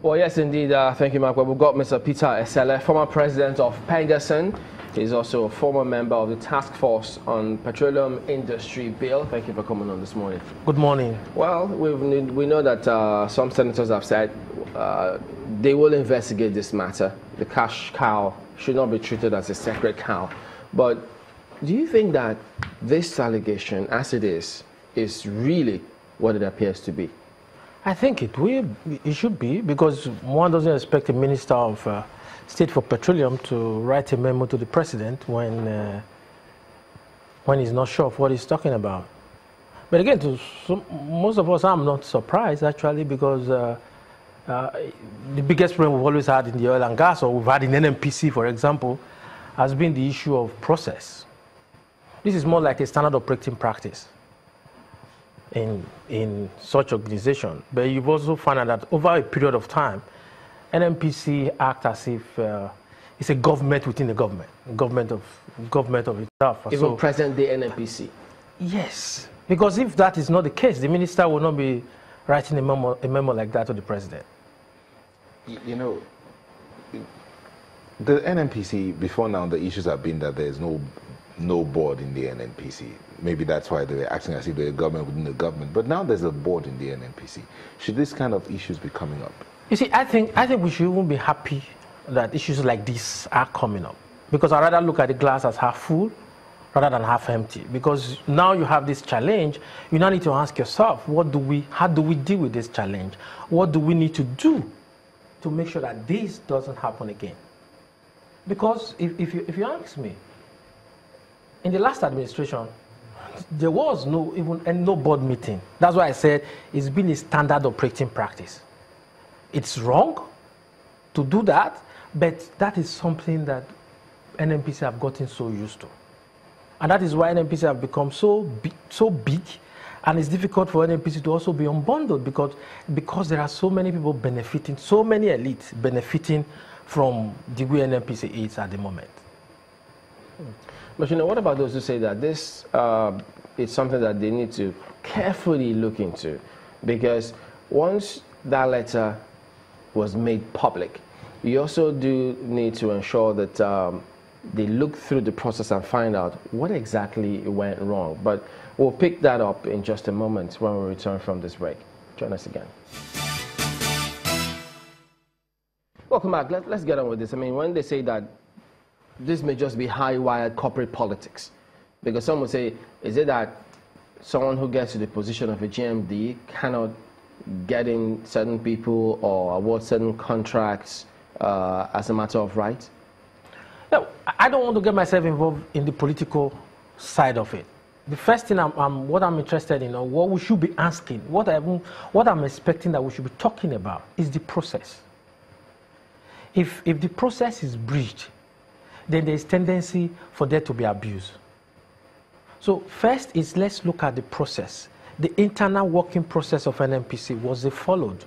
Well, yes, indeed. Thank you, Mark. Well, we've got Mr. Peter Esele, former president of Penderson. He's also a former member of the task force on petroleum industry bill. Thank you for coming on this morning. Good morning. Well, we know that some senators have said they will investigate this matter. The cash cow should not be treated as a sacred cow. But do you think that this allegation, as it is really what it appears to be? I think it should be, because one doesn't expect a minister of State for Petroleum to write a memo to the president when he's not sure of what he's talking about. But again, most of us, I'm not surprised actually, because the biggest problem we've always had in the oil and gas, or we've had in NNPC, for example, has been the issue of process. This is more like a standard operating practice in such organization. But you've also found out that over a period of time, NNPC act as if it's a government within the government, government of itself. Even so, present-day NNPC. Yes, because if that is not the case, the minister will not be writing a memo like that to the president. You know, the NNPC, before now, the issues have been that there's no board in the NNPC. Maybe that's why they were acting as if they're a government within the government. But now there's a board in the NNPC. Should this kind of issues be coming up? You see, I think we should even be happy that issues like this are coming up, because I'd rather look at the glass as half full rather than half empty. Because now you have this challenge, you now need to ask yourself, how do we deal with this challenge? What do we need to do to make sure that this doesn't happen again? Because if you ask me, in the last administration, there was no board meeting. That's why I said it's been a standard operating practice. It's wrong to do that, but that is something that NNPC have gotten so used to. And that is why NNPC have become so big, and it's difficult for NNPC to also be unbundled, because there are so many people benefiting, so many elites benefiting from the way NNPC is at the moment. But you know, what about those who say that this is something that they need to carefully look into? Because once that letter was made public, you also do need to ensure that they look through the process and find out what exactly went wrong. But we'll pick that up in just a moment when we return from this break. Join us again. Welcome back. Let's get on with this. I mean, when they say that this may just be high-wired corporate politics, because some would say, is it that someone who gets to the position of a GMD cannot get in certain people or award certain contracts as a matter of right? No, I don't want to get myself involved in the political side of it. The first thing what I'm interested in, or what we should be asking, what I'm expecting that we should be talking about, is the process. If the process is breached, then there's tendency for there to be abuse. So first is, let's look at the process. The internal working process of NNPC, was it followed?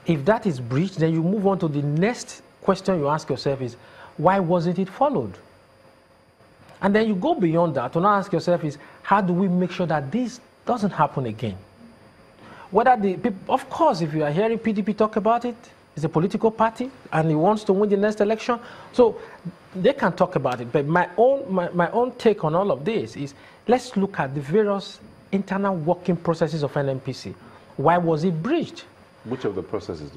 If that is breached, then you move on to the next question you ask yourself is, why wasn't it followed? And then you go beyond that to now ask yourself is, how do we make sure that this doesn't happen again? Of course, if you are hearing PDP talk about it, it's a political party and he wants to win the next election, so they can talk about it. But my own take on all of this is, let's look at the various internal working processes of NNPC. Why was it breached? Which of the processes?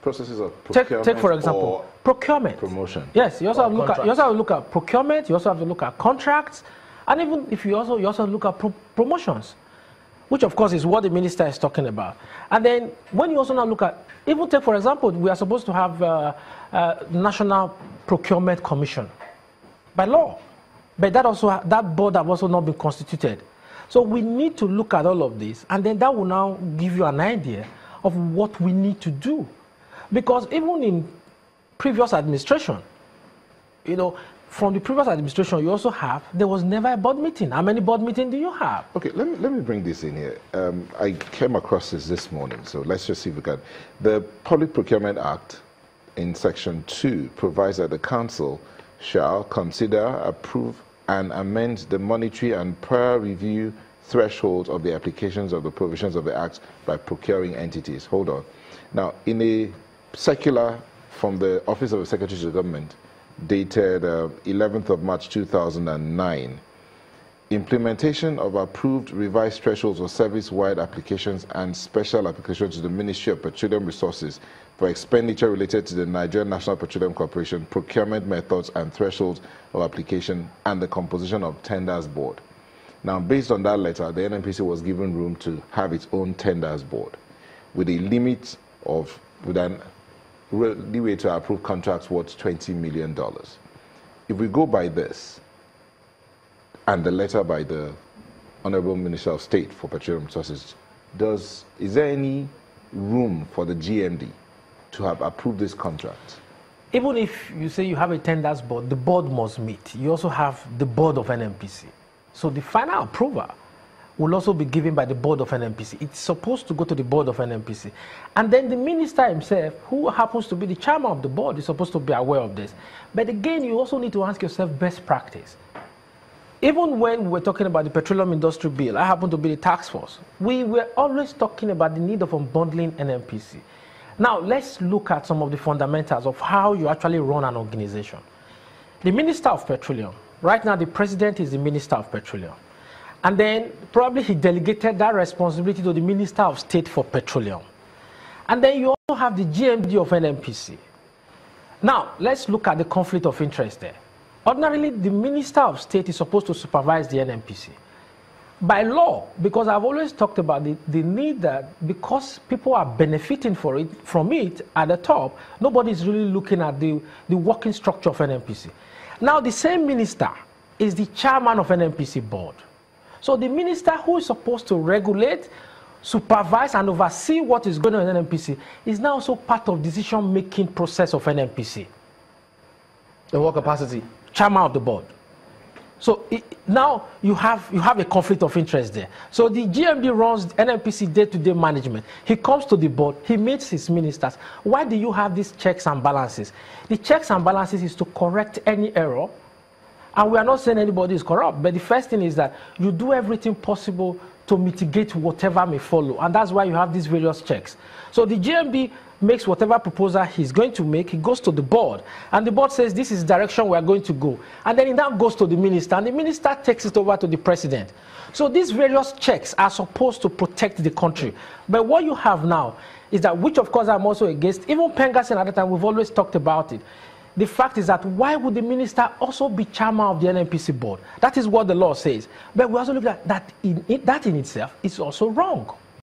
Processes of procurement? Take for example, procurement. Promotion. Yes, you also have to look at procurement, you also have to look at contracts, and even if you also look at promotions, which of course is what the minister is talking about. And then when you also now look at, even take for example, we are supposed to have a National Procurement Commission by law, but that board have also not been constituted. So we need to look at all of this, and then that will now give you an idea of what we need to do. Because even in previous administration, you know, from the previous administration you also have, there was never a board meeting. How many board meetings do you have? Okay, let me bring this in here. I came across this morning, so let's just see if we can. The Public Procurement Act in Section 2 provides that the Council shall consider, approve, and amend the monetary and prior review thresholds of the applications of the provisions of the Act by procuring entities. Hold on. Now, in a circular from the Office of the Secretary to the Government dated 11th of March 2009. Implementation of approved revised thresholds for service-wide applications and special applications to the Ministry of Petroleum Resources for expenditure related to the Nigerian National Petroleum Corporation, procurement methods and thresholds of application, and the composition of tenders board. Now, based on that letter, the NNPC was given room to have its own tenders board with a limit of, with an leeway to approve contracts worth $20 million. If we go by this, and the letter by the Honorable Minister of State for Petroleum Resources, is there any room for the GMD to have approved this contract? Even if you say you have a tenders board, the board must meet. You also have the board of NNPC. So the final approval will also be given by the board of NNPC. It's supposed to go to the board of NNPC. And then the minister himself, who happens to be the chairman of the board, is supposed to be aware of this. But again, you also need to ask yourself best practice. Even when we were talking about the petroleum industry bill, I happen to be the task force, we were always talking about the need of unbundling NNPC. Now, let's look at some of the fundamentals of how you actually run an organization. The Minister of Petroleum, right now the President is the Minister of Petroleum. And then probably he delegated that responsibility to the Minister of State for Petroleum. And then you also have the GMD of NNPC. Now, let's look at the conflict of interest there. Ordinarily, the Minister of State is supposed to supervise the NNPC. By law, because I've always talked about the need that because people are benefiting from it at the top, nobody is really looking at the working structure of NNPC. Now, the same minister is the chairman of NNPC board. So the minister who is supposed to regulate, supervise, and oversee what is going on in NNPC is now also part of decision-making process of NNPC. In what capacity? Chairman of the board. So now you have a conflict of interest there. So the GMD runs NNPC day-to-day management. He comes to the board, he meets his ministers. Why do you have these checks and balances? The checks and balances is to correct any error. And we are not saying anybody is corrupt, but the first thing is that you do everything possible to mitigate whatever may follow. And that's why you have these various checks. So the GMB makes whatever proposal he's going to make, he goes to the board. And the board says, this is the direction we are going to go. And then it now goes to the minister, and the minister takes it over to the president. So these various checks are supposed to protect the country. But what you have now is that, which of course I'm also against, even Pengasen at the time, we've always talked about it. The fact is that why would the minister also be chairman of the NNPC board? That is what the law says. But we also look at that in itself is also wrong.